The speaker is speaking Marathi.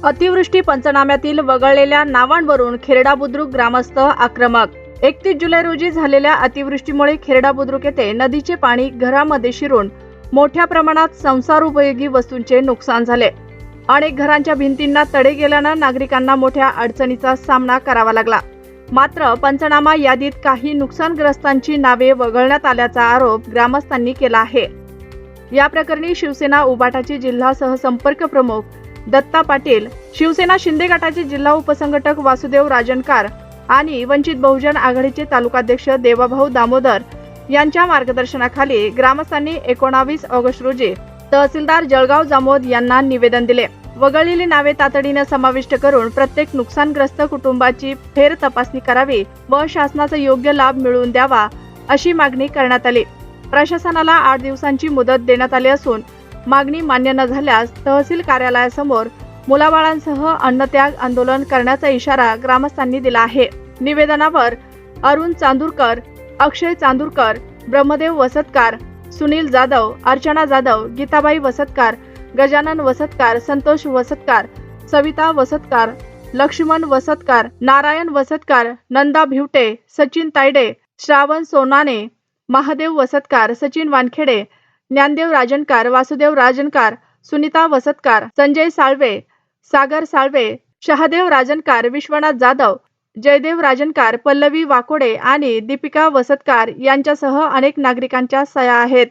अतिवृष्टी पंचनाम्यातील वगळलेल्या नावांवरून खेरडा बुद्रुक ग्रामस्थ आक्रमक। 31 जुलै रोजी झालेल्या अतिवृष्टीमुळे खेरडा बुद्रुक येथे नदीचे पाणी घरामध्ये शिरून मोठ्या प्रमाणात संसारोपयोगी वस्तूंचे नुकसान झाले। अनेक घरांच्या भिंतींना तडे गेल्याने नागरिकांना मोठ्या अडचणीचा सामना करावा लागला। मात्र पंचनामा यादीत काही नुकसानग्रस्तांची नावे वगळण्यात आल्याचा आरोप ग्रामस्थांनी केला आहे। या प्रकरणी शिवसेना उबाटाचे जिल्हा सहसंपर्क प्रमुख दत्ता पाटील, शिवसेना शिंदे गटाचे जिल्हा उपसंघटक वासुदेव राजनकार आणि वंचित बहुजन आघाडीचे तालुकाध्यक्ष देवाभाऊ दामोदर यांच्या मार्गदर्शनाखाली ग्रामस्थांनी 19 ऑगस्ट रोजी तहसीलदार जळगाव जामोद यांना निवेदन दिले। वगळलेली नावे तातडीने समाविष्ट करून प्रत्येक नुकसानग्रस्त कुटुंबाची फेर तपासणी करावी व शासनाचा योग्य लाभ मिळवून द्यावा अशी मागणी करण्यात आली। प्रशासनाला 8 दिवसांची मुदत देण्यात आली असून मागणी मान्य न झाल्यास तहसील कार्यालयासमोर मुलाबाळांसह अन्नत्याग आंदोलन करण्याचा इशारा ग्रामस्थांनी दिला आहे। निवेदनावर अरुण चांदूरकर, अक्षय चांदूरकर, ब्रह्मदेव वसतकार, सुनील जाधव, अर्चना जाधव, गीताबाई वसतकार, गजानन वसतकार, संतोष वसतकार, सविता वसतकार, लक्ष्मण वसतकार, नारायण वसतकार, नंदा भिवटे, सचिन तायडे, श्रावण सोनाने, महादेव वसतकार, सचिन वानखेडे, ज्ञानदेव राजनकार, वासुदेव राजनकार, सुनीता वसतकार, संजय साळवे, सागर साळवे, शहादेव राजनकार, विश्वनाथ जाधव, जयदेव राजनकार, पल्लवी वाकोडे आणि दीपिका वसतकार यांच्यासह अनेक नागरिकांच्या सह्या आहेत।